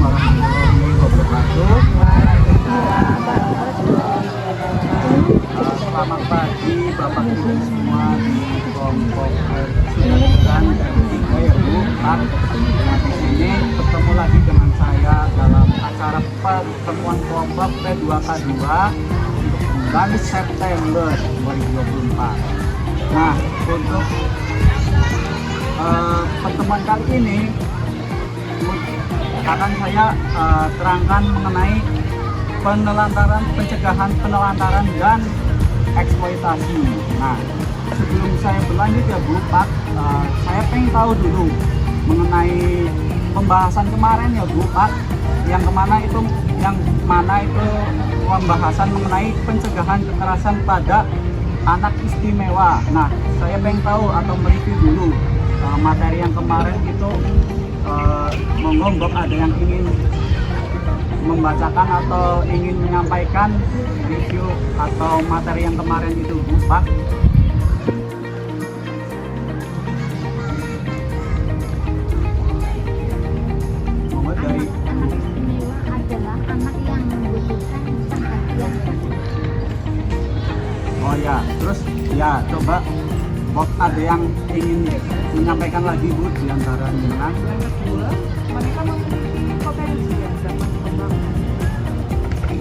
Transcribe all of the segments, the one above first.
warahmatullahi wabarakatuh. Selamat pagi Bapak Ibu semua di kelompok dan tiga ya Bu. Nah, di sini bertemu lagi dengan saya dalam acara pertemuan kelompok P2K2 untuk bulan September 2024. Nah, untuk pertemuan kali ini akan saya terangkan mengenai pencegahan penelantaran dan eksploitasi. Nah, sebelum saya berlanjut ya Bu Pak, saya pengen tahu dulu mengenai pembahasan kemarin ya Bu Pak, yang mana itu pembahasan mengenai pencegahan kekerasan pada anak istimewa. Nah, saya pengen tahu atau mereview dulu materi yang kemarin itu. Monggo ada yang ingin membacakan atau ingin menyampaikan review atau materi yang kemarin itu Bu Pak. Monggo dari anak istimewa adalah anak yang membutuhkan perhatian. Oh ya, terus ya coba Bob ada yang ingin menyampaikan lagi Bu di antara jenengan? Yang kedua, mereka memiliki potensi yang dapat dikembangkan.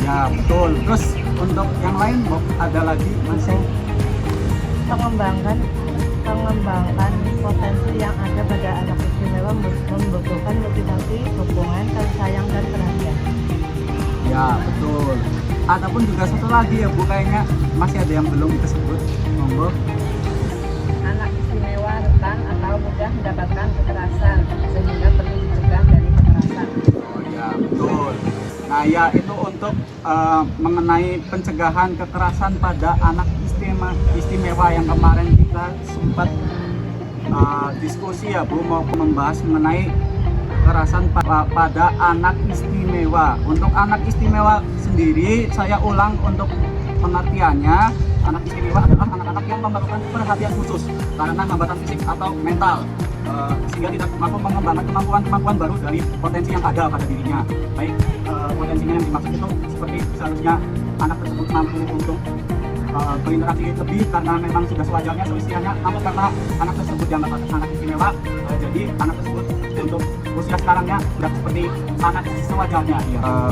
Ya betul. Terus untuk yang lain Bob ada lagi masih? Mengembangkan potensi yang ada pada anak istimewa membutuhkan motivasi, dukungan, kasih sayang dan perhatian. Ya betul. Ataupun juga satu lagi ya Bu, kayaknya masih ada yang belum disebut. Monggo. Anak istimewa rentan atau mudah mendapatkan kekerasan sehingga perlu dicegah dari kekerasan. Oh ya betul. Nah ya itu untuk mengenai pencegahan kekerasan pada anak istimewa yang kemarin kita sempat diskusi ya Bu, mau membahas mengenai kekerasan pada anak istimewa. Untuk anak istimewa sendiri saya ulang untuk pengertiannya. Anak istimewa adalah anak-anak yang memerlukan perhatian khusus karena hambatan fisik atau mental, sehingga tidak mampu mengembangkan kemampuan baru dari potensi yang ada pada dirinya. Baik potensinya yang dimaksud itu seperti seharusnya anak tersebut mampu untuk berinteraksi lebih karena memang sudah sewajarnya seusianya, namun karena anak tersebut dianggap anak istimewa, jadi anak tersebut untuk usia sekarangnya sudah seperti anak sewajarnya.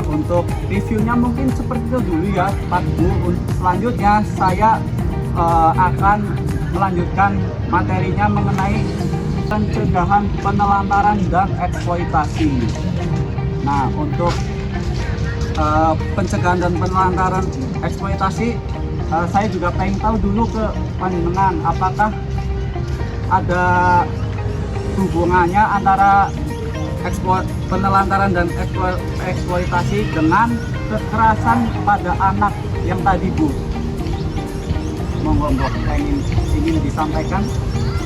Untuk reviewnya mungkin seperti itu dulu ya Pak Bu. Selanjutnya saya akan melanjutkan materinya mengenai pencegahan penelantaran dan eksploitasi. Nah, untuk pencegahan dan penelantaran eksploitasi, saya juga pengen tahu dulu ke panjenengan apakah ada hubungannya antara penelantaran dan eksploitasi dengan kekerasan pada anak yang tadi Bu. Monggo ingin disampaikan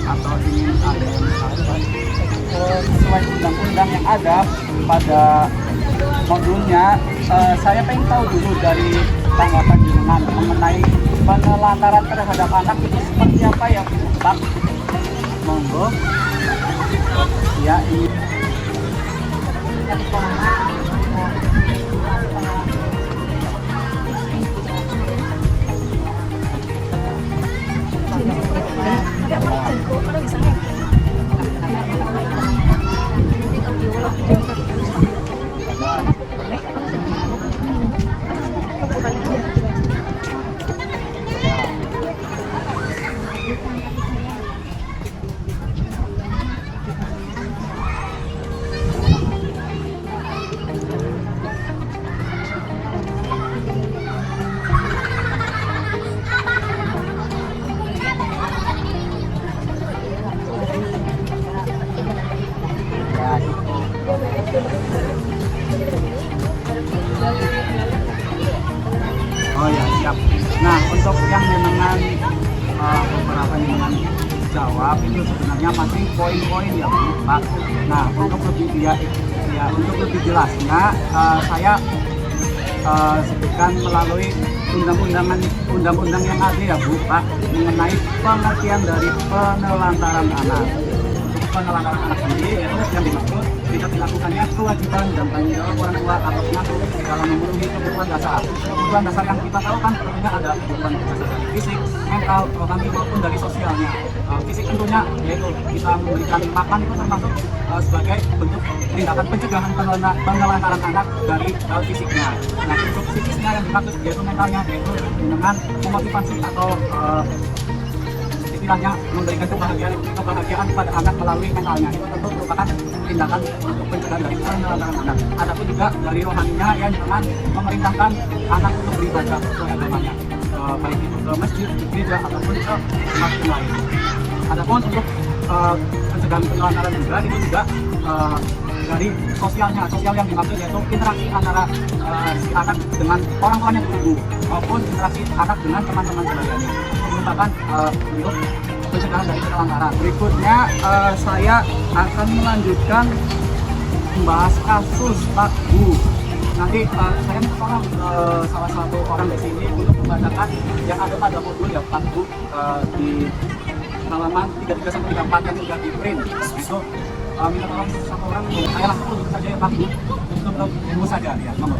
atau ingin ada yang disampaikan sesuai undang-undang yang ada pada modulnya. Saya pengen tahu dulu dari tanggapan jenengan mengenai penelantaran terhadap anak itu seperti apa ya Pak? Monggo. Ya ini. Oh ya siap. Nah untuk yang dengan beberapa dengan jawab itu sebenarnya masih poin-poin ya Pak. Nah untuk lebih untuk lebih jelasnya saya sebutkan melalui undang-undang yang ada ya Bu Pak mengenai pengertian dari penelantaran anak. penelantaran anak sendiri, yaitu yang dimaksud tidak dilakukannya kewajiban dan tanggung jawab orang tua atau pengasuh dalam memenuhi kebutuhan dasar. Kebutuhan dasar yang kita tahu kan tentunya ada kebutuhan dasar dari fisik, mental, rohani maupun dari sosialnya. Fisik tentunya yaitu kita memberikan makan itu termasuk sebagai bentuk tindakan pencegahan penelantaran anak dari fisiknya. Nah, untuk psikisnya yang dimaksud yaitu mentalnya, yaitu dengan memotivasi atau istilahnya memberikan kebahagiaan pada anak melalui mentalnya. Itu tentu merupakan tindakan untuk pencegahan dari penelantaran anak. Adapun juga dari rohaninya yang dengan memerintahkan anak untuk beribadah sesuai agamanya, baik itu ke masjid, ke gereja ataupun ke masjid lain. Adapun untuk pencegahan penelantaran juga itu juga dari sosialnya. Sosial yang dimaksud yaitu interaksi antara si anak dengan orang tuanya dulu maupun interaksi anak dengan teman-teman sebayanya. Merupakan bentuk pencegahan dari penelantaran. Berikutnya saya akan melanjutkan membahas kasus Pak Bu. Nanti saya minta salah satu orang di sini untuk membacakan yang ada pada modul ya Pak Bu di halaman 33 sampai 34 yang sudah di print. Itu minta tolong satu orang, saya langsung tutup saja ya Pak Bu. Tutup dulu saja ya, monggo.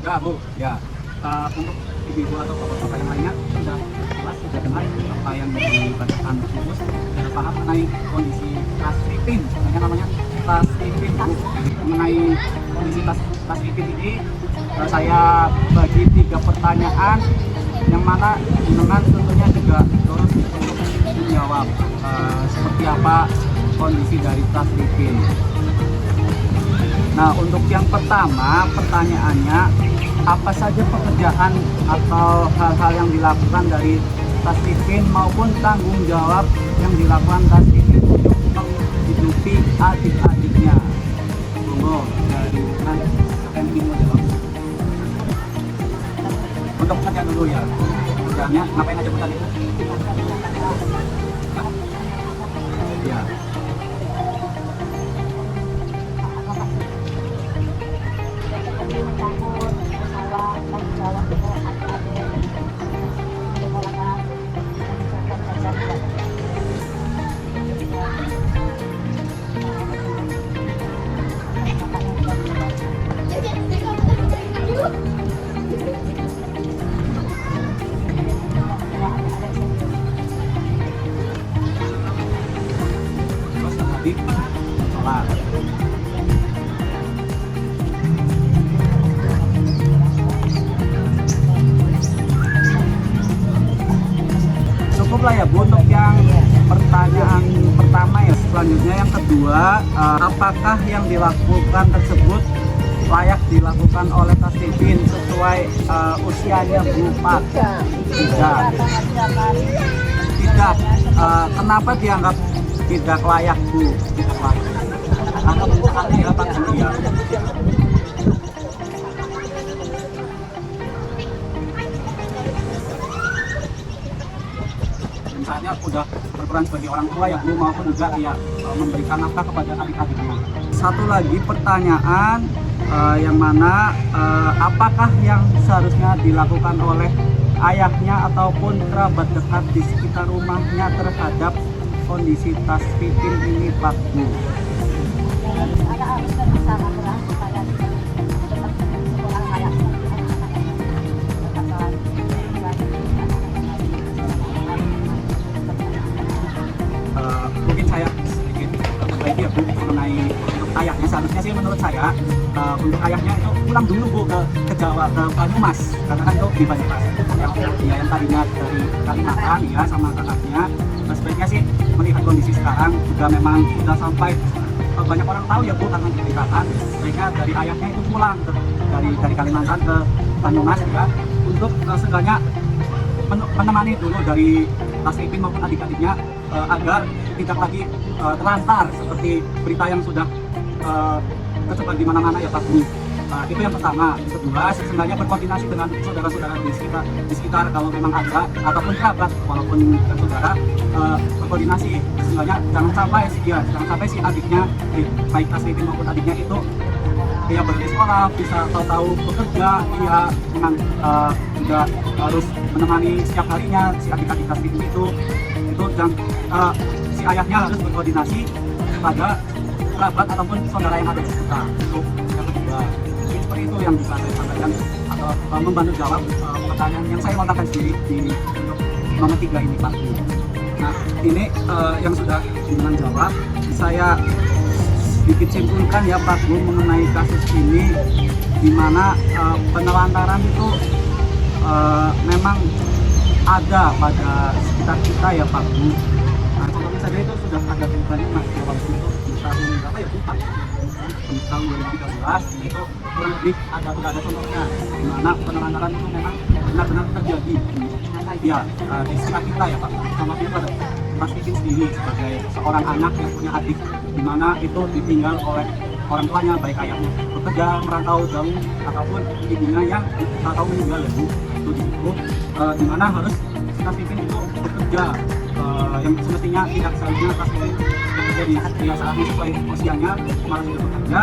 Ya Bu, ya untuk ibu-ibu atau bapak-bapak yang lainnya sudah jelas, sudah dengar apa yang dibacakan Bungkus, sudah paham mengenai kondisi tas Ipin, namanya tas Ipin Bu. Mengenai kondisi tas Ipin ini saya bagi 3 pertanyaan yang mana dengan tentunya juga terus untuk menjawab seperti apa kondisi dari tas Ipin. Nah, untuk yang pertama pertanyaannya, apa saja pekerjaan atau hal-hal yang dilakukan dari Tas Ipin maupun tanggung jawab yang dilakukan Tas Ipin untuk menghidupi adik-adiknya? Monggo dari Ipin menjawab. Untuk pekerjaan dulu ya. Pekerjaannya ngapain aja Bu tadi? Ya. Terus tadi sholat. kedua, apakah yang dilakukan tersebut layak dilakukan oleh Tasipin sesuai usianya Bu Pak? Tidak. Tidak. Kenapa dianggap tidak layak Bu? Tidak layak. Atau misalnya ya Pak Julia. Misalnya udah berperan sebagai orang tua ya Bu, maupun juga ya memberikan nafkah kepada adik-adiknya. Satu lagi pertanyaan yang mana apakah yang seharusnya dilakukan oleh ayahnya ataupun kerabat dekat di sekitar rumahnya terhadap kondisi Tasipin ini Pak Bu? Mungkin saya sedikit perbaiki ya Bu mengenai untuk ayahnya. Seharusnya sih menurut saya untuk ayahnya itu pulang dulu Bu ke Jawa, ke Banyumas, karena kan itu di Banyumas yang tadinya dari Kalimantan ya sama kakaknya. Sebaiknya sih melihat kondisi sekarang juga memang sudah sampai banyak orang tahu ya Bu karena diberitakan, sehingga dari ayahnya itu pulang dari Kalimantan ke Banyumas ya untuk seenggaknya menemani dulu dari Tasipin maupun adik-adiknya agar tidak lagi terlantar seperti berita yang sudah tersebar di mana-mana ya Pak Bu. Itu yang pertama. Yang kedua, sebenarnya berkoordinasi dengan saudara-saudara di sekitar kalau memang ada ataupun kerabat walaupun saudara, berkoordinasi sebenarnya jangan sampai si adiknya baik Tasipin maupun adiknya itu ya berhenti sekolah, bisa tahu bekerja, ya memang juga harus menemani setiap harinya si adik-adik Tasipin itu dan si ayahnya harus berkoordinasi pada kerabat ataupun saudara yang ada di sekitar. Itu yang kedua. Seperti itu yang bisa saya sampaikan atau membantu jawab pertanyaan yang saya lontarkan sendiri untuk nomor 3 ini Pak. Nah ini yang sudah dengan jawab, saya sedikit simpulkan ya Pak Bu mengenai kasus ini, di mana penelantaran itu memang ada pada sekitar kita ya Pak Bu. Nah contohnya saja itu sudah ada beritanya Mas waktu itu di tahun berapa ya Bu Pak? Di tahun 2013 itu kurang lebih ada contohnya di mana penelantaran itu memang benar-benar terjadi ya di sekitar kita ya Pak. Contohnya pada Tasipin sendiri sebagai seorang anak yang punya adik, di mana itu ditinggal oleh orang tuanya, baik ayahnya bekerja merantau jauh ataupun ibunya yang tahu meninggal ya Bu. Itu di mana harus Tasipin itu bekerja yang semestinya tidak seharusnya Tasipin bekerja di saat sesuai usianya, malah sudah bekerja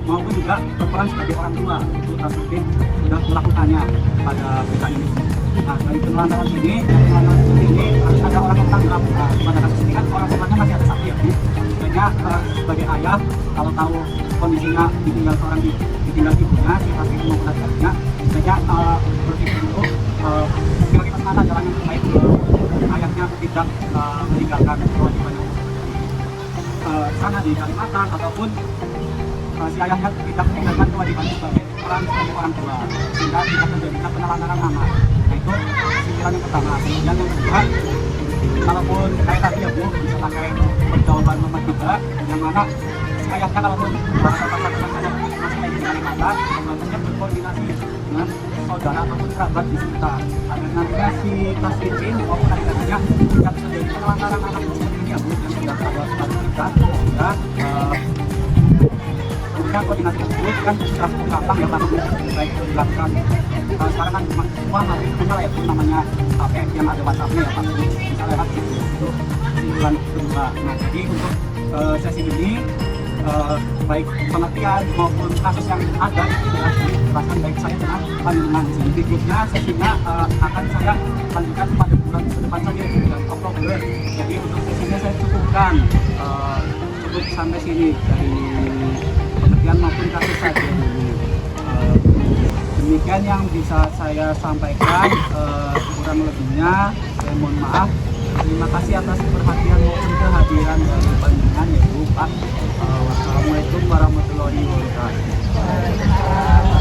maupun juga berperan sebagai orang tua. Itu Tasipin sudah melakukannya pada berita ini. Nah dari penelantaran ini harus ada orang yang tangkap. Pada kasus ini kan orang tuanya masih ada saksi ya Bu. Sehingga sebagai ayah kalau tahu kondisinya ditinggal ibunya, si Tasipin maupun adiknya, sehingga berpikir untuk kira-kira mana jalan yang terbaik ayahnya tidak meninggalkan kewajibannya sana di Kalimantan ataupun si ayahnya tidak meninggalkan kewajibannya sebagai orang tua, sehingga tidak terjadinya penelantaran anak. Nah itu kesimpulan yang pertama. Kemudian yang kedua, kalaupun kayak tadi ya Bu bisa pakai perjawaban nomor 3, yang mana si ayahnya kalaupun masih di Kalimantan, tentunya berkoordinasi dengan saudara ataupun kerabat di sekitar agar nantinya si Tasipin maupun adik-adiknya tidak terjadi penelantaran anak seperti ini ya Bu, yang sudah ada kita dan kemudian koordinasi tersebut kan sudah gampang ya Pak, baik dilakukan sekarang kan cuma semua harus punya ya namanya HP yang ada WhatsApp-nya ya Pak, bisa lewat itu kesimpulan kedua. Nah jadi untuk sesi ini baik pengertian maupun kasus yang ada itu sudah dijelaskan baik saya dengan pandangan di sini. Berikutnya sesinya akan saya lanjutkan pada bulan depan saja di bulan Oktober. Jadi untuk sesinya saya cukupkan cukup sampai sini dari pengertian maupun kasus saja dulu. Demikian yang bisa saya sampaikan, kurang lebihnya saya mohon maaf. Terima kasih atas perhatian maupun kehadiran dari panjenengan ya Bu Pak. Wassalamualaikum warahmatullahi wabarakatuh.